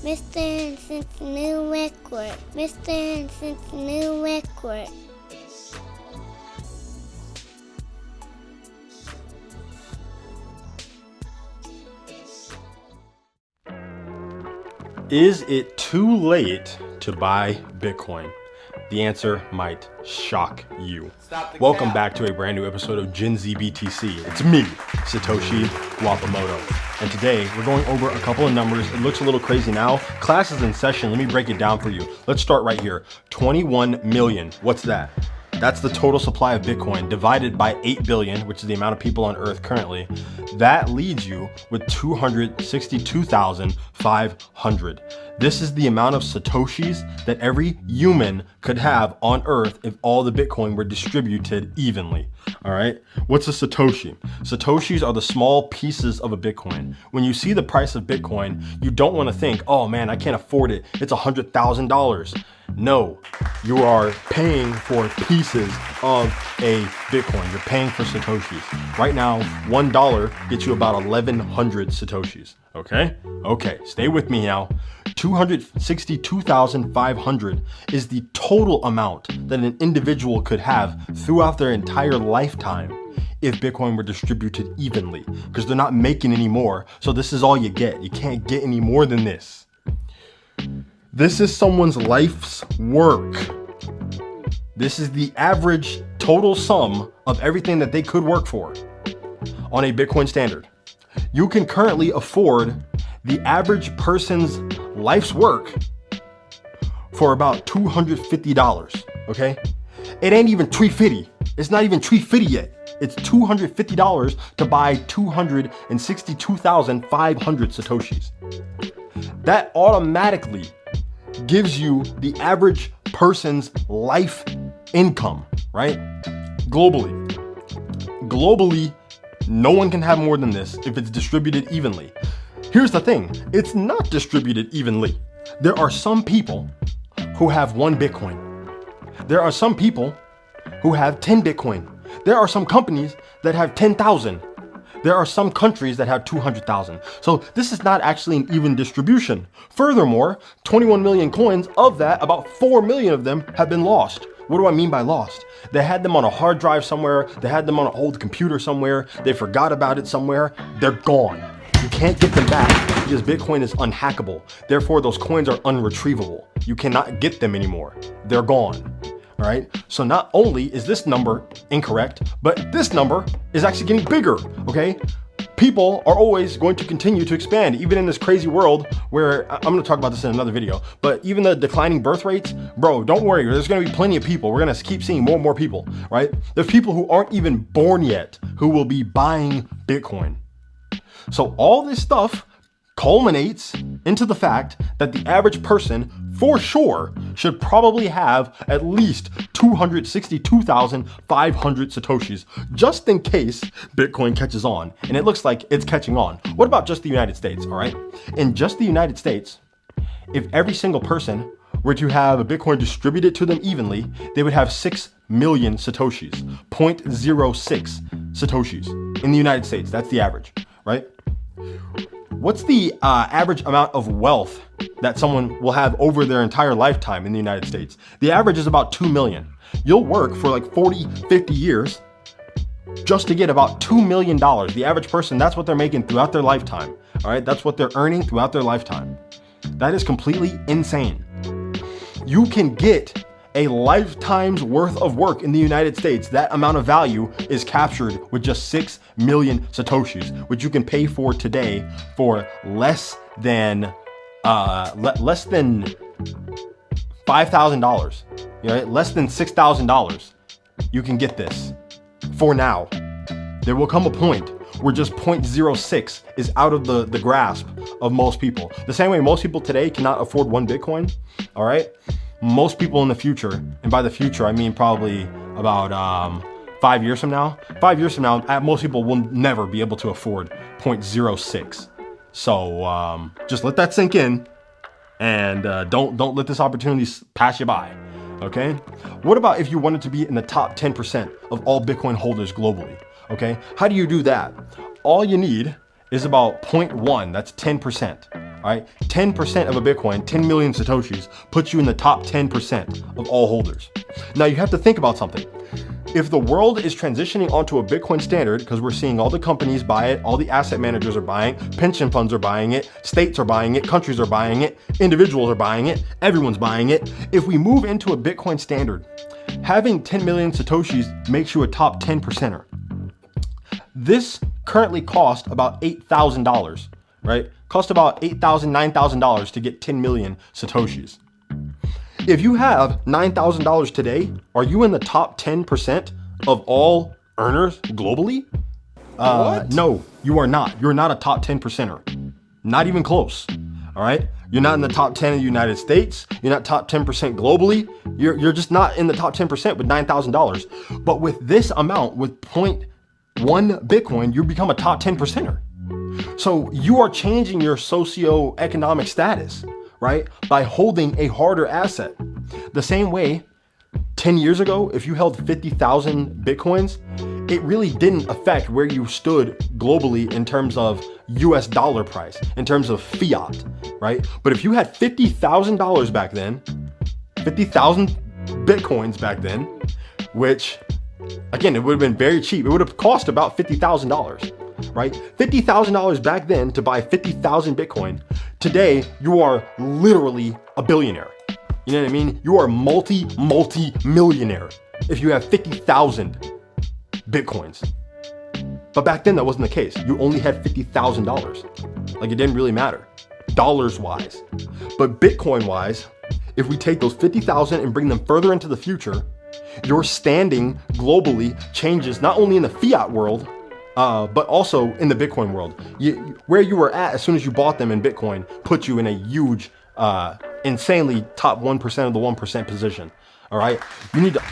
Mr. Hansen's new record. Mr. Hansen's new record. Is it too late to buy Bitcoin? The answer might shock you. Welcome back to a brand new episode of Gen Z BTC. It's me, Satoshi Wapamoto. And today we're going over a couple of numbers. It looks a little crazy now. Class is in session. Let me break it down for you. Let's start right here. 21 million. What's that? That's the total supply of Bitcoin divided by 8 billion, which is the amount of people on Earth currently. That leaves you with 262,500. This is the amount of Satoshis that every human could have on Earth if all the Bitcoin were distributed evenly. All right. What's a Satoshi? Satoshis are the small pieces of a Bitcoin. When you see the price of Bitcoin, you don't want to think, oh man, I can't afford it. It's $100,000. No, you are paying for pieces of a Bitcoin. You're paying for Satoshis. Right now, $1 gets you about 1,100 Satoshis. Okay, stay with me now. 262,500 is the total amount that an individual could have throughout their entire lifetime if Bitcoin were distributed evenly, because they're not making any more. So this is all you get. You can't get any more than this. This is someone's life's work. This is the average total sum of everything that they could work for on a Bitcoin standard. You can currently afford the average person's life's work for about $250, okay? It ain't even $350. It's not even $350 yet. It's $250 to buy 262,500 Satoshis. That automatically gives you the average person's life income, right? Globally, no one can have more than this if it's distributed evenly. Here's the thing, it's not distributed evenly. There are some people who have 1 Bitcoin. There are some people who have 10 Bitcoin. There are some companies that have 10,000. There are some countries that have 200,000. So this is not actually an even distribution. Furthermore, 21 million coins, of that, about 4 million of them have been lost. What do I mean by lost? They had them on a hard drive somewhere. They had them on an old computer somewhere. They forgot about it somewhere. They're gone. You can't get them back because Bitcoin is unhackable. Therefore, those coins are unretrievable. You cannot get them anymore. They're gone. All right. So not only is this number incorrect, but this number is actually getting bigger. Okay. People are always going to continue to expand, even in this crazy world where I'm going to talk about this in another video, but even the declining birth rates, bro, don't worry. There's going to be plenty of people. We're going to keep seeing more and more people, right? There's people who aren't even born yet who will be buying Bitcoin. So all this stuff culminates into the fact that the average person for sure should probably have at least 262,500 Satoshis just in case Bitcoin catches on. And it looks like it's catching on. What about just the United States? All right. In just the United States, if every single person were to have a Bitcoin distributed to them evenly, they would have 6 million Satoshis, 0.06 Satoshis in the United States. That's the average, right? What's the average amount of wealth that someone will have over their entire lifetime in the United States? The average is about 2 million. You'll work for like 40, 50 years just to get about $2 million. The average person, that's what they're making throughout their lifetime. All right, that's what they're earning throughout their lifetime. That is completely insane. You can get a lifetime's worth of work in the United States. That amount of value is captured with just 6 million Satoshis, which you can pay for today for less than $5,000, right? Less than $6,000. You can get this for now. There will come a point where just 0.06 is out of the grasp of most people. The same way most people today cannot afford 1 Bitcoin, all right? Most people in the future, and by the future, I mean probably about 5 years from now. 5 years from now, most people will never be able to afford 0.06. So just let that sink in, and don't let this opportunity pass you by. Okay? What about if you wanted to be in the top 10% of all Bitcoin holders globally? Okay? How do you do that? All you need is about 0.1. That's 10%. All All right, 10% of a Bitcoin, 10 million Satoshis, puts you in the top 10% of all holders. Now you have to think about something. If the world is transitioning onto a Bitcoin standard, because we're seeing all the companies buy it, all the asset managers are buying, pension funds are buying it, states are buying it, countries are buying it, individuals are buying it, everyone's buying it. If we move into a Bitcoin standard, having 10 million Satoshis makes you a top 10%er. This currently costs about $8,000, right? Cost about $8,000, $9,000 to get 10 million Satoshis. If you have $9,000 today, are you in the top 10% of all earners globally? No, you are not. You're not a top 10%er. Not even close. All right. You're not in the top 10 of the United States. You're not top 10% globally. You're just not in the top 10% with $9,000. But with this amount, with 0.1 Bitcoin, you become a top 10%er. So you are changing your socioeconomic status, right? By holding a harder asset. The same way, 10 years ago, if you held 50,000 Bitcoins, it really didn't affect where you stood globally in terms of US dollar price, in terms of fiat, right? But if you had $50,000 back then, 50,000 Bitcoins back then, which again, it would have been very cheap. It would have cost about $50,000. Right? $50,000 back then to buy 50,000 Bitcoin. Today, you are literally a billionaire. You know what I mean? You are multi-millionaire if you have 50,000 Bitcoins. But back then, that wasn't the case. You only had $50,000. Like, it didn't really matter, dollars wise. But Bitcoin wise, if we take those 50,000 and bring them further into the future, your standing globally changes not only in the fiat world, but also in the Bitcoin world. Where you were at as soon as you bought them in Bitcoin puts you in a huge, insanely top 1% of the 1% position. All right. You need to